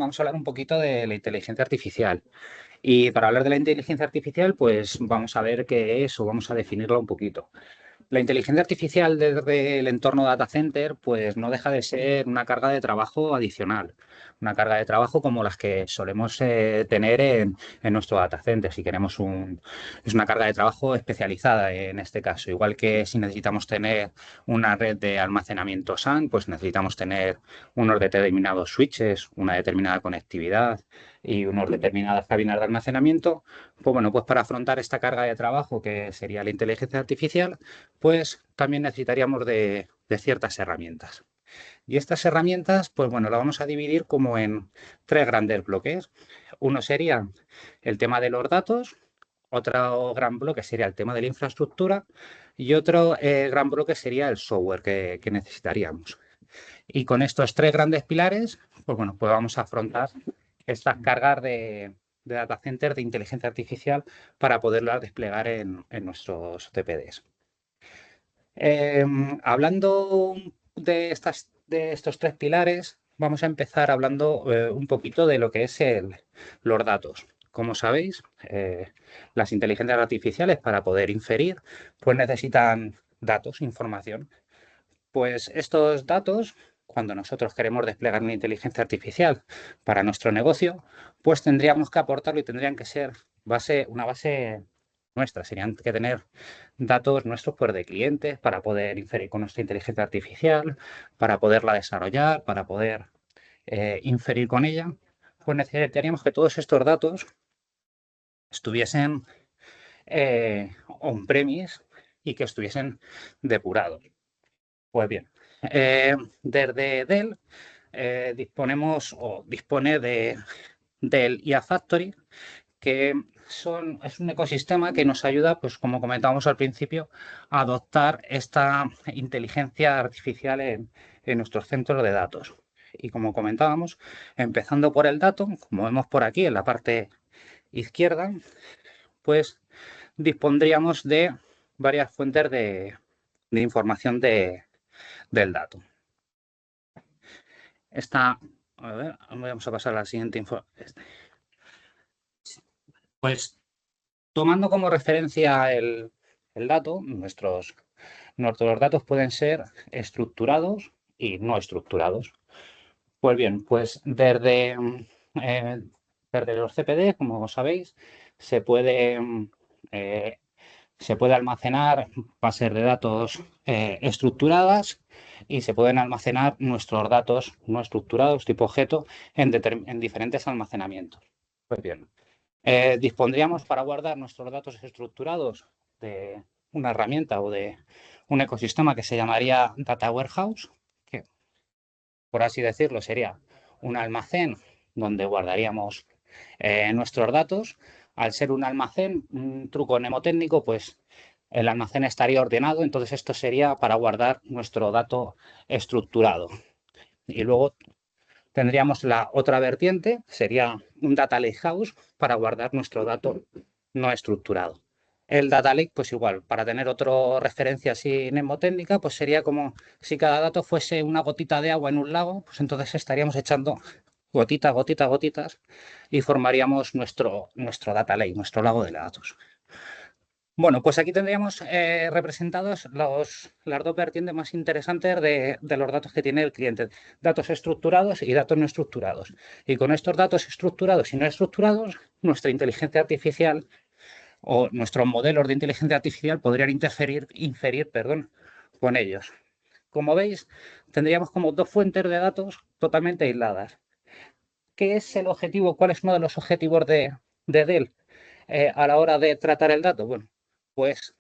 vamos a hablar un poquito de la inteligencia artificial. Y para hablar de la inteligencia artificial, pues vamos a ver qué es o vamos a definirla un poquito. La inteligencia artificial desde el entorno data center, pues no deja de ser una carga de trabajo adicional, una carga de trabajo como las que solemos tener en nuestro data center. Si queremos es una carga de trabajo especializada en este caso, igual que si necesitamos tener una red de almacenamiento SAN, pues necesitamos tener unos determinados switches, una determinada conectividad y unos determinadas cabinas de almacenamiento. Pues bueno, pues para afrontar esta carga de trabajo que sería la inteligencia artificial, pues también necesitaríamos de ciertas herramientas. Y estas herramientas, pues bueno, las vamos a dividir como en tres grandes bloques. Uno sería el tema de los datos, otro gran bloque sería el tema de la infraestructura y otro gran bloque sería el software que necesitaríamos. Y con estos tres grandes pilares, pues bueno, pues vamos a afrontar estas cargas de data center de inteligencia artificial para poderlas desplegar en nuestros TPDs. Hablando de estos tres pilares, vamos a empezar hablando un poquito de lo que es los datos. Como sabéis, las inteligencias artificiales para poder inferir, pues necesitan datos, información. Pues estos datos, cuando nosotros queremos desplegar una inteligencia artificial para nuestro negocio, pues tendríamos que aportarlo y tendrían que ser una base nuestra. Serían que tener datos nuestros pues, de clientes para poder inferir con nuestra inteligencia artificial, para poderla desarrollar, para poder inferir con ella. Pues necesitaríamos que todos estos datos estuviesen on-premise y que estuviesen depurados. Pues bien, desde Dell disponemos o dispone del IA Factory, que es un ecosistema que nos ayuda, pues como comentábamos al principio, a adoptar esta inteligencia artificial en nuestros centros de datos. Y como comentábamos, empezando por el dato, como vemos por aquí en la parte izquierda, pues dispondríamos de varias fuentes de información del dato. A ver, vamos a pasar a la siguiente información. Pues tomando como referencia el dato, nuestros datos pueden ser estructurados y no estructurados. Pues bien, pues eh, desde los CPD, como sabéis, se puede, eh, se puede almacenar bases de datos estructuradas y se pueden almacenar nuestros datos no estructurados tipo objeto en diferentes almacenamientos. Pues bien, dispondríamos para guardar nuestros datos estructurados de una herramienta o de un ecosistema que se llamaría Data Warehouse, que por así decirlo sería un almacén donde guardaríamos nuestros datos. Al ser un almacén, un truco mnemotécnico, pues el almacén estaría ordenado, entonces esto sería para guardar nuestro dato estructurado. Y luego tendríamos la otra vertiente, sería un Data Lakehouse para guardar nuestro dato no estructurado. El Data Lake, pues igual, para tener otra referencia así mnemotécnica, pues sería como si cada dato fuese una gotita de agua en un lago, pues entonces estaríamos echando gotitas, gotitas, gotitas y formaríamos nuestro Data Lake, nuestro lago de datos. Bueno, pues aquí tendríamos representados las dos vertientes más interesantes de los datos que tiene el cliente, datos estructurados y datos no estructurados. Y con estos datos estructurados y no estructurados, nuestra inteligencia artificial o nuestros modelos de inteligencia artificial podrían inferir, con ellos. Como veis, tendríamos como dos fuentes de datos totalmente aisladas. ¿Qué es el objetivo? ¿Cuál es uno de los objetivos de Dell a la hora de tratar el dato? Bueno, pues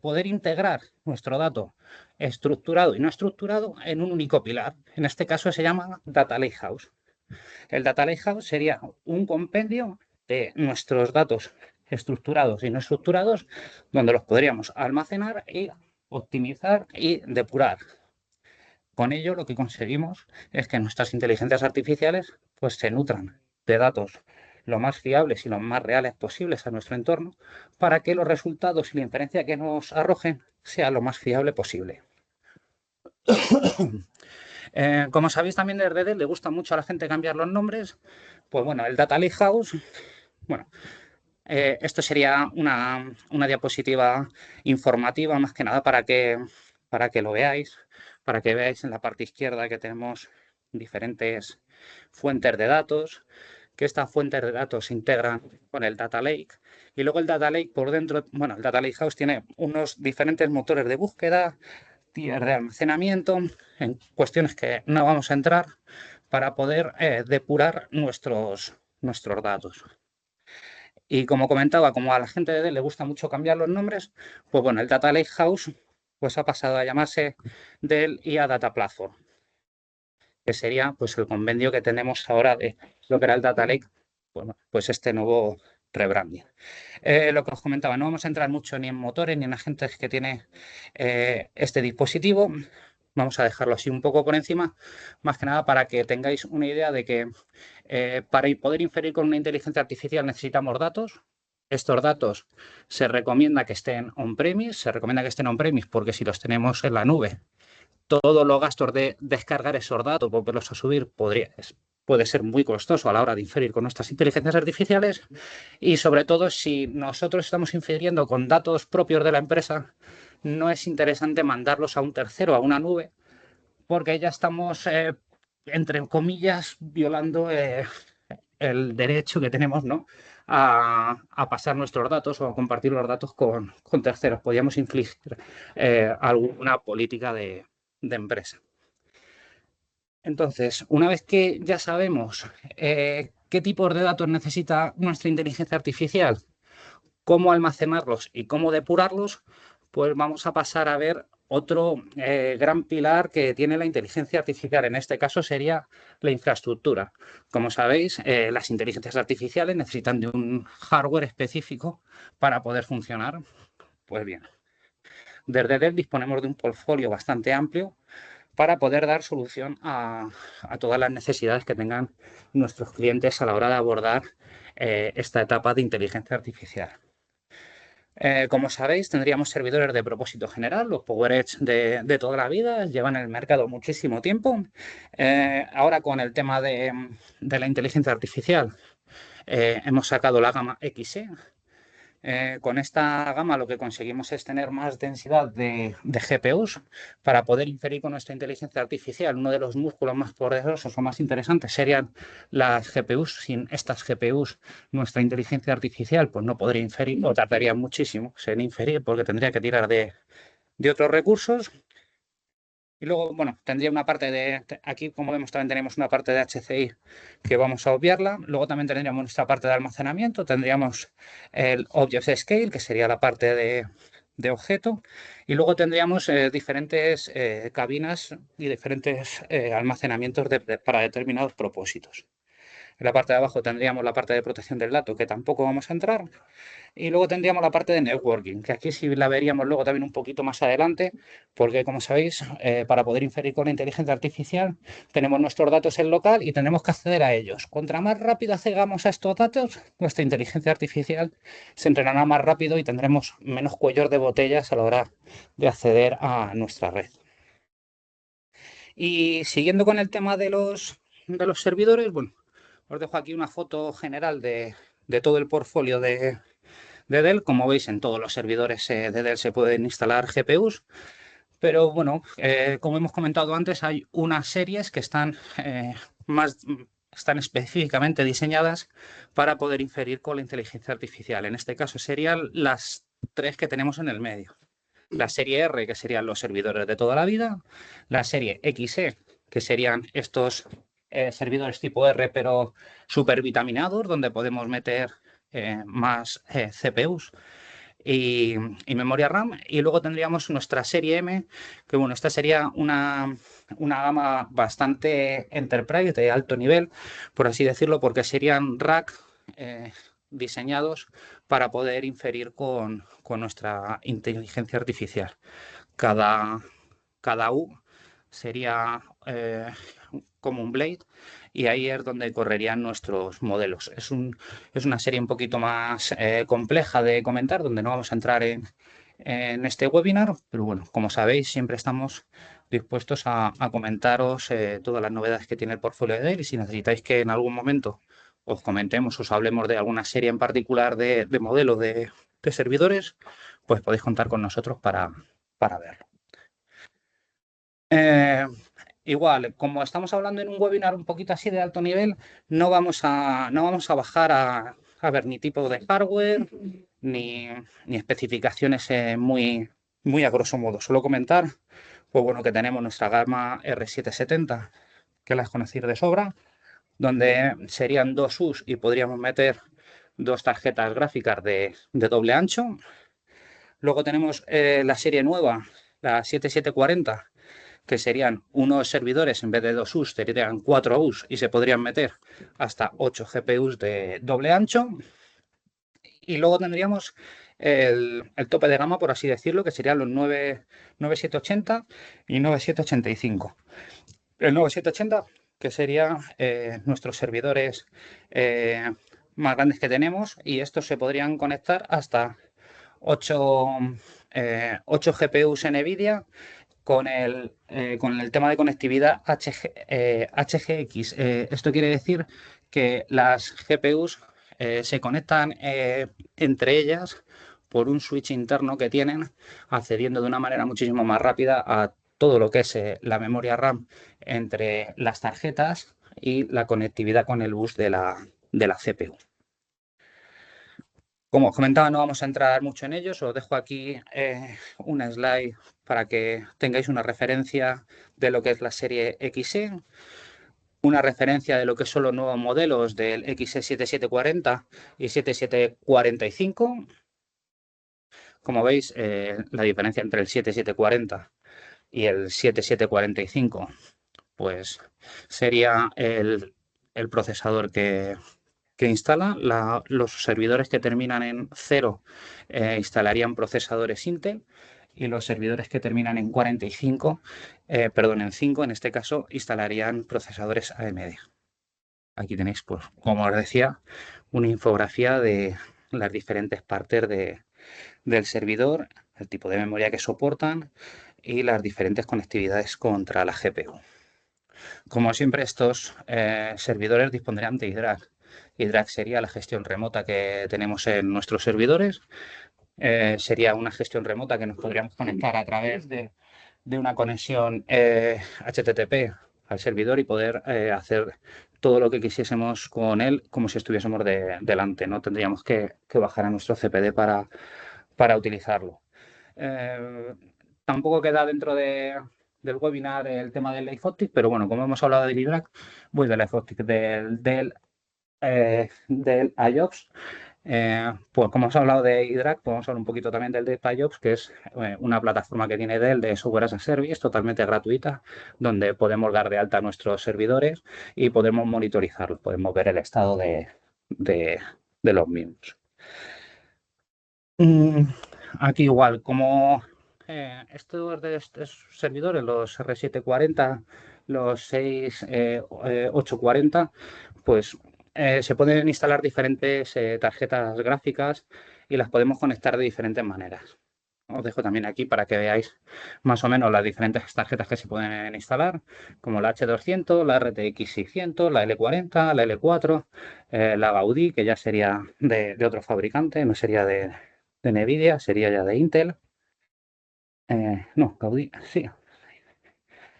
poder integrar nuestro dato estructurado y no estructurado en un único pilar. En este caso se llama Data Lakehouse. El Data Lakehouse sería un compendio de nuestros datos estructurados y no estructurados, donde los podríamos almacenar y optimizar y depurar. Con ello lo que conseguimos es que nuestras inteligencias artificiales pues, se nutran de datos lo más fiables y lo más reales posibles a nuestro entorno para que los resultados y la inferencia que nos arrojen sea lo más fiable posible. Como sabéis, también de Redel le gusta mucho a la gente cambiar los nombres. Pues bueno, el Data Lakehouse, bueno, esto sería una diapositiva informativa más que nada para que lo veáis, para que veáis en la parte izquierda que tenemos diferentes fuentes de datos, que estas fuentes de datos se integran con el Data Lake. Y luego el Data Lake por dentro, bueno, el Data Lakehouse tiene unos diferentes motores de búsqueda, tiers de almacenamiento, en cuestiones que no vamos a entrar para poder depurar nuestros datos. Y como comentaba, como a la gente de Dell le gusta mucho cambiar los nombres, pues bueno, el Data Lakehouse pues ha pasado a llamarse Dell IA Data Platform, que sería pues el convenio que tenemos ahora de lo que era el Data Lake, pues este nuevo rebranding. Lo que os comentaba, no vamos a entrar mucho ni en motores ni en agentes que tiene este dispositivo. Vamos a dejarlo así un poco por encima, más que nada para que tengáis una idea de que para poder inferir con una inteligencia artificial necesitamos datos. Estos datos se recomienda que estén on-premise, porque si los tenemos en la nube, todos los gastos de descargar esos datos, volverlos a subir, puede ser muy costoso a la hora de inferir con nuestras inteligencias artificiales. Y sobre todo, si nosotros estamos infiriendo con datos propios de la empresa, no es interesante mandarlos a un tercero, a una nube, porque ya estamos, entre comillas, violando el derecho que tenemos, ¿no? A pasar nuestros datos o a compartir los datos con terceros. Podríamos infligir alguna política de empresa. Entonces, una vez que ya sabemos qué tipos de datos necesita nuestra inteligencia artificial, cómo almacenarlos y cómo depurarlos, pues vamos a pasar a ver otro gran pilar que tiene la inteligencia artificial. En este caso sería la infraestructura. Como sabéis, las inteligencias artificiales necesitan de un hardware específico para poder funcionar. Pues bien, desde Dell disponemos de un portfolio bastante amplio para poder dar solución a todas las necesidades que tengan nuestros clientes a la hora de abordar esta etapa de inteligencia artificial. Como sabéis, tendríamos servidores de propósito general, los PowerEdge de toda la vida, llevan en el mercado muchísimo tiempo. Ahora con el tema de la inteligencia artificial, hemos sacado la gama XE. Con esta gama lo que conseguimos es tener más densidad de GPUs para poder inferir con nuestra inteligencia artificial. Uno de los músculos más poderosos o más interesantes serían las GPUs. Sin estas GPUs, nuestra inteligencia artificial pues no podría inferir o tardaría muchísimo en inferir porque tendría que tirar de otros recursos. Y luego, bueno, tendría una parte aquí como vemos también tenemos una parte de HCI que vamos a obviarla. Luego también tendríamos nuestra parte de almacenamiento, tendríamos el Object Scale, que sería la parte de objeto. Y luego tendríamos diferentes cabinas y diferentes almacenamientos para determinados propósitos. En la parte de abajo tendríamos la parte de protección del dato, que tampoco vamos a entrar. Y luego tendríamos la parte de networking, que aquí sí la veríamos luego también un poquito más adelante, porque como sabéis, para poder inferir con la inteligencia artificial, tenemos nuestros datos en local y tenemos que acceder a ellos. Contra más rápido accedamos a estos datos, nuestra inteligencia artificial se entrenará más rápido y tendremos menos cuellos de botellas a la hora de acceder a nuestra red. Y siguiendo con el tema de los servidores, bueno, os dejo aquí una foto general de todo el portfolio de Dell. Como veis, en todos los servidores de Dell se pueden instalar GPUs, pero bueno, como hemos comentado antes, hay unas series que están específicamente diseñadas para poder inferir con la inteligencia artificial. En este caso serían las tres que tenemos en el medio. La serie R, que serían los servidores de toda la vida, la serie XE, que serían estos servidores tipo R, pero supervitaminados, donde podemos meter más CPUs y memoria RAM. Y luego tendríamos nuestra serie M, que bueno, esta sería una gama bastante enterprise, de alto nivel, por así decirlo, porque serían rack diseñados para poder inferir con nuestra inteligencia artificial. Cada, cada U sería como un Blade y ahí es donde correrían nuestros modelos. Es una serie un poquito más compleja de comentar, donde no vamos a entrar en este webinar, pero bueno, como sabéis, siempre estamos dispuestos a comentaros todas las novedades que tiene el portfolio de Dell, y si necesitáis que en algún momento os comentemos, os hablemos de alguna serie en particular de modelo de servidores, pues podéis contar con nosotros para verlo. Igual, como estamos hablando en un webinar un poquito así de alto nivel, no vamos a bajar a ver ni tipo de hardware ni especificaciones muy a grosso modo. Solo comentar, pues bueno, que tenemos nuestra gama R770, que la es conocida de sobra, donde serían dos US y podríamos meter dos tarjetas gráficas de doble ancho. Luego tenemos la serie nueva, la 7740, que serían unos servidores en vez de dos US, serían 4 US y se podrían meter hasta 8 GPUs de doble ancho. Y luego tendríamos el tope de gama, por así decirlo, que serían los 9780 y 9785. El 9780, que serían nuestros servidores eh, más grandes que tenemos, y estos se podrían conectar hasta 8, 8 GPUs NVIDIA con el tema de conectividad HGX. Esto quiere decir que las GPUs se conectan entre ellas por un switch interno que tienen, accediendo de una manera muchísimo más rápida a todo lo que es la memoria RAM entre las tarjetas y la conectividad con el bus de la CPU. Como os comentaba, no vamos a entrar mucho en ellos. Os dejo aquí una slide para que tengáis una referencia de lo que es la serie XE, una referencia de lo que son los nuevos modelos del XE7740 y 7745. Como veis, la diferencia entre el 7740 y el 7745, pues sería el procesador que instala. Los servidores que terminan en 0 instalarían procesadores Intel, y los servidores que terminan en 45, perdón, en 5 en este caso, instalarían procesadores AMD. Aquí tenéis, pues, como os decía, una infografía de las diferentes partes del servidor, el tipo de memoria que soportan y las diferentes conectividades contra la GPU. Como siempre, estos servidores dispondrían de iDRAC. iDRAC sería la gestión remota que tenemos en nuestros servidores. Sería una gestión remota que nos podríamos conectar a través de una conexión HTTP al servidor y poder hacer todo lo que quisiésemos con él como si estuviésemos delante. No tendríamos que bajar a nuestro CPD para utilizarlo. Eh, Tampoco queda dentro del webinar el tema del Life pero bueno, como hemos hablado del iDRAC, voy del Life del IOPS. Pues como hemos hablado de iDRAC, podemos hablar un poquito también del IOPS, que es una plataforma que tiene Dell de software as a service totalmente gratuita, donde podemos dar de alta nuestros servidores y podemos monitorizarlos, podemos ver el estado de los mismos. Aquí igual, como estos de estos servidores, los R740, los 6840, pues se pueden instalar diferentes tarjetas gráficas y las podemos conectar de diferentes maneras. Os dejo también aquí para que veáis más o menos las diferentes tarjetas que se pueden instalar, como la H200, la RTX 600, la L40, la L4, la Gaudí, que ya sería de otro fabricante, no sería de Nvidia, sería ya de Intel. No, Gaudí, sí.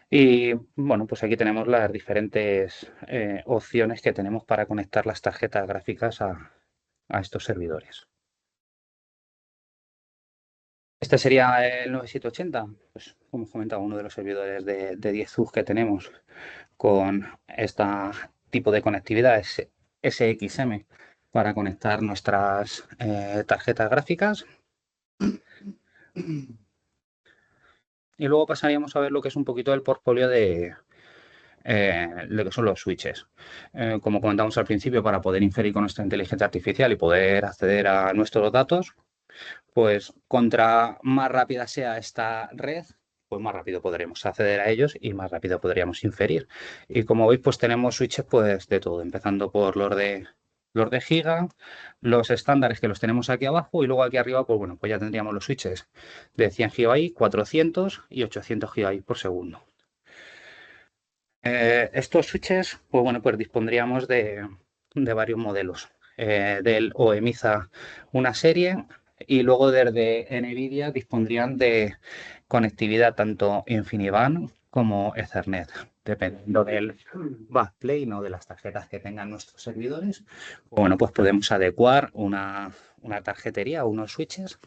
Y bueno, pues aquí tenemos las diferentes opciones que tenemos para conectar las tarjetas gráficas a estos servidores. Este sería el 9780, pues como os comentaba, uno de los servidores de 10 ZUG que tenemos con este tipo de conectividad, es SXM, para conectar nuestras tarjetas gráficas. Y luego pasaríamos a ver lo que es un poquito el portfolio de lo que son los switches. Como comentamos al principio, para poder inferir con nuestra inteligencia artificial y poder acceder a nuestros datos, pues contra más rápida sea esta red, pues más rápido podremos acceder a ellos y más rápido podríamos inferir. Y como veis, pues tenemos switches pues de todo, empezando por los de los de giga, los estándares que los tenemos aquí abajo y luego aquí arriba, pues bueno, pues ya tendríamos los switches de 100 GB, 400 y 800 GB por segundo. Estos switches, pues bueno, pues dispondríamos de varios modelos. Del OEMIZA una serie y luego desde NVIDIA dispondrían de conectividad tanto InfiniBand como Ethernet, dependiendo del backplane o de las tarjetas que tengan nuestros servidores. Bueno, pues podemos adecuar una tarjetería o unos switches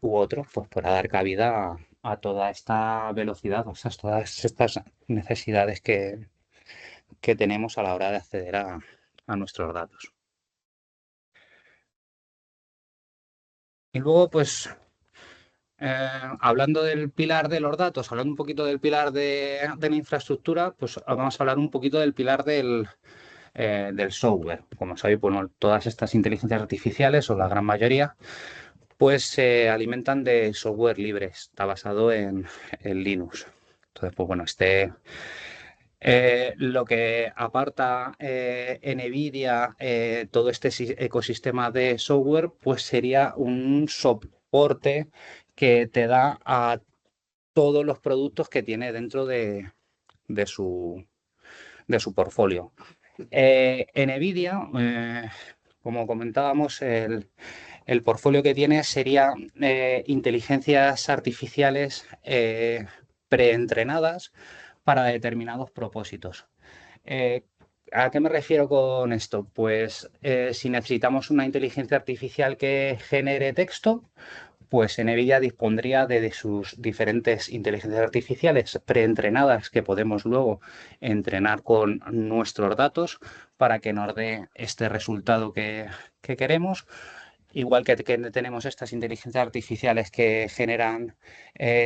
u otros, pues para dar cabida a toda esta velocidad, o sea, todas estas necesidades que tenemos a la hora de acceder a nuestros datos. Y luego, pues, hablando del pilar de los datos, hablando un poquito del pilar de la infraestructura, pues vamos a hablar un poquito del pilar del software. Como sabéis, bueno, todas estas inteligencias artificiales, o la gran mayoría, pues se alimentan de software libre. Está basado en Linux. Entonces, pues bueno, lo que aparta NVIDIA, todo este ecosistema de software, pues sería un soporte que te da a todos los productos que tiene dentro de su, de su portfolio. NVIDIA, como comentábamos, el portfolio que tiene sería inteligencias artificiales preentrenadas para determinados propósitos. Eh, ¿A qué me refiero con esto? Pues si necesitamos una inteligencia artificial que genere texto, pues NVIDIA dispondría de sus diferentes inteligencias artificiales preentrenadas que podemos luego entrenar con nuestros datos para que nos dé este resultado que queremos. Igual que tenemos estas inteligencias artificiales que generan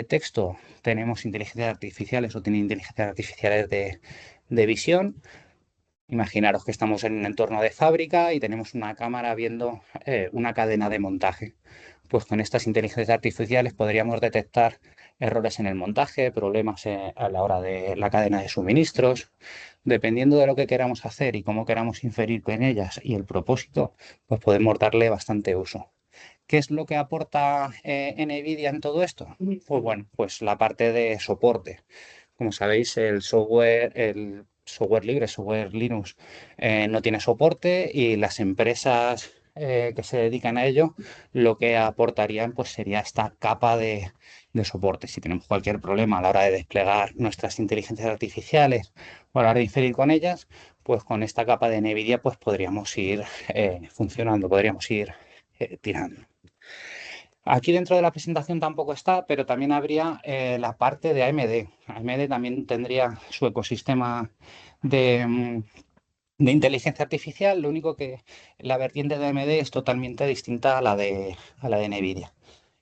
texto, tenemos inteligencias artificiales o tienen inteligencias artificiales de visión. Imaginaros que estamos en un entorno de fábrica y tenemos una cámara viendo una cadena de montaje. Pues con estas inteligencias artificiales podríamos detectar errores en el montaje, problemas a la hora de la cadena de suministros. Dependiendo de lo que queramos hacer y cómo queramos inferir con ellas y el propósito, pues podemos darle bastante uso. ¿Qué es lo que aporta NVIDIA en todo esto? Pues bueno, pues la parte de soporte. Como sabéis, el software libre, software Linux, no tiene soporte y las empresas que se dedican a ello lo que aportarían pues sería esta capa de soporte. Si tenemos cualquier problema a la hora de desplegar nuestras inteligencias artificiales o a la hora de inferir con ellas, pues con esta capa de NVIDIA pues podríamos ir funcionando, podríamos ir tirando. Aquí dentro de la presentación tampoco está, pero también habría la parte de AMD. AMD también tendría su ecosistema de, mm, de inteligencia artificial, lo único que la vertiente de AMD es totalmente distinta a la de NVIDIA.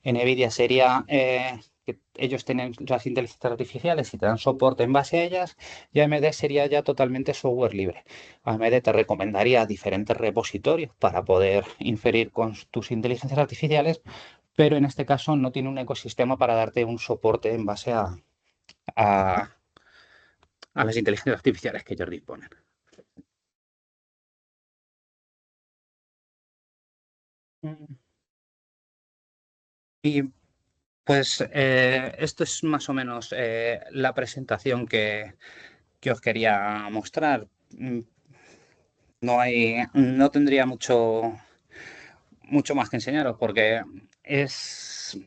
NVIDIA sería que ellos tienen las inteligencias artificiales y te dan soporte en base a ellas, y AMD sería ya totalmente software libre. AMD te recomendaría diferentes repositorios para poder inferir con tus inteligencias artificiales, pero en este caso no tiene un ecosistema para darte un soporte en base a- a las inteligencias artificiales que ellos disponen. Mm. Y pues esto es más o menos la presentación que os quería mostrar. No tendría mucho más que enseñaros porque es,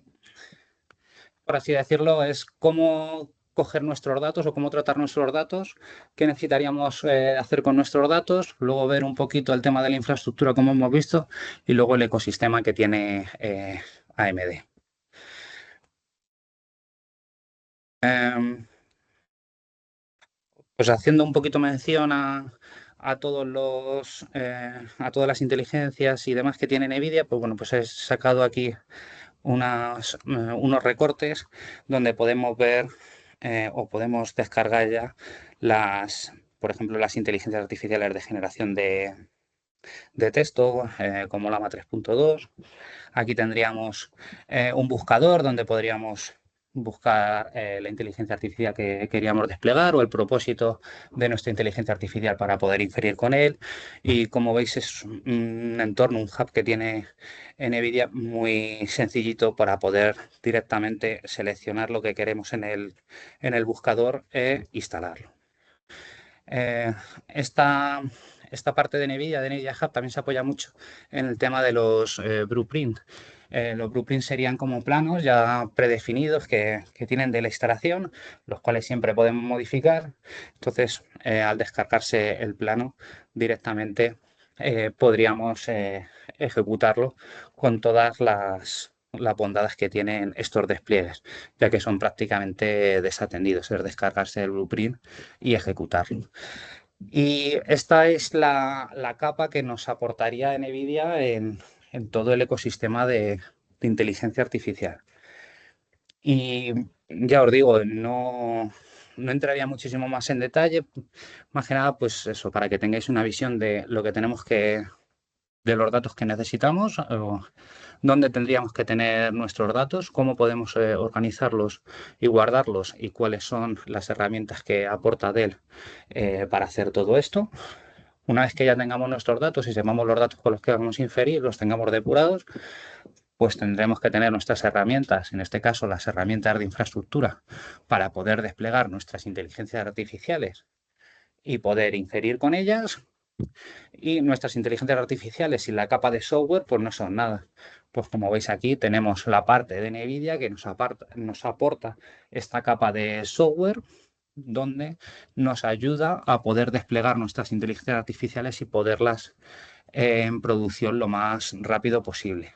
por así decirlo, es cómo coger nuestros datos o cómo tratar nuestros datos, qué necesitaríamos hacer con nuestros datos, luego ver un poquito el tema de la infraestructura como hemos visto y luego el ecosistema que tiene AMD. Em, Pues haciendo un poquito mención a a todas las inteligencias y demás que tiene NVIDIA, pues bueno, pues he sacado aquí unos recortes donde podemos ver o podemos descargar ya por ejemplo, las inteligencias artificiales de generación de texto, como Llama 3.2. Aquí tendríamos un buscador donde podríamos buscar la inteligencia artificial que queríamos desplegar o el propósito de nuestra inteligencia artificial para poder inferir con él. Y como veis es un entorno, un hub que tiene NVIDIA muy sencillito para poder directamente seleccionar lo que queremos en el buscador e instalarlo. Eh, esta, esta parte de NVIDIA Hub, también se apoya mucho en el tema de los blueprints. Los blueprints serían como planos ya predefinidos que tienen de la instalación, los cuales siempre podemos modificar. Entonces, al descargarse el plano directamente, podríamos ejecutarlo con todas las bondades que tienen estos despliegues, ya que son prácticamente desatendidos, es descargarse el blueprint y ejecutarlo. Y esta es la capa que nos aportaría NVIDIA en todo el ecosistema de inteligencia artificial. Y ya os digo, no entraría muchísimo más en detalle, más que nada, pues eso, para que tengáis una visión de lo que tenemos de los datos que necesitamos, o dónde tendríamos que tener nuestros datos, cómo podemos organizarlos y guardarlos y cuáles son las herramientas que aporta Dell para hacer todo esto. Una vez que ya tengamos nuestros datos y sepamos los datos con los que vamos a inferir, los tengamos depurados, pues tendremos que tener nuestras herramientas, en este caso las herramientas de infraestructura, para poder desplegar nuestras inteligencias artificiales y poder inferir con ellas. Y nuestras inteligencias artificiales y la capa de software, pues no son nada. Pues como veis aquí tenemos la parte de NVIDIA que nos aporta esta capa de software donde nos ayuda a poder desplegar nuestras inteligencias artificiales y poderlas en producción lo más rápido posible.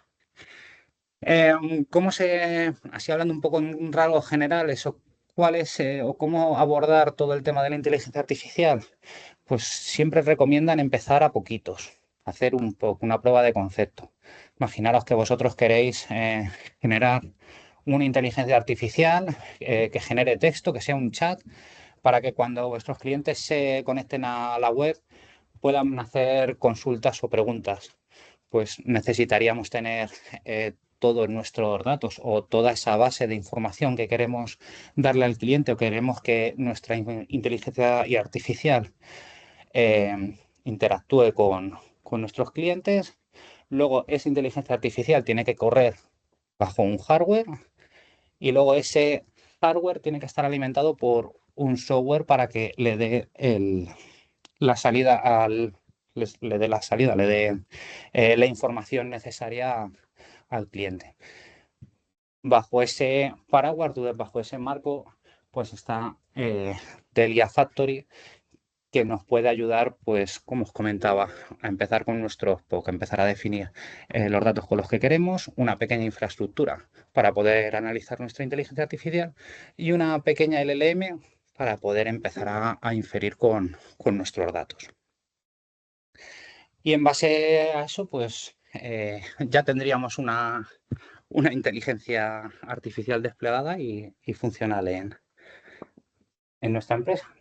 Así hablando un poco en un rasgo general, cuál es o cómo abordar todo el tema de la inteligencia artificial? Pues siempre recomiendan empezar a poquitos, hacer un poco una prueba de concepto. Imaginaros que vosotros queréis generar una inteligencia artificial que genere texto, que sea un chat, para que cuando vuestros clientes se conecten a la web puedan hacer consultas o preguntas. Pues necesitaríamos tener todos nuestros datos o toda esa base de información que queremos darle al cliente o queremos que nuestra inteligencia artificial interactúe con nuestros clientes. Luego, esa inteligencia artificial tiene que correr bajo un hardware y luego ese hardware tiene que estar alimentado por un software para que le dé la salida le dé la salida, le dé la información necesaria al cliente. Bajo ese paraguas, bajo ese marco, pues está Delia Factory, que nos puede ayudar, pues, como os comentaba, a empezar con a empezar a definir los datos con los que queremos, una pequeña infraestructura para poder analizar nuestra inteligencia artificial y una pequeña LLM para poder empezar a inferir con nuestros datos. Y en base a eso, pues, ya tendríamos una inteligencia artificial desplegada y funcional en nuestra empresa.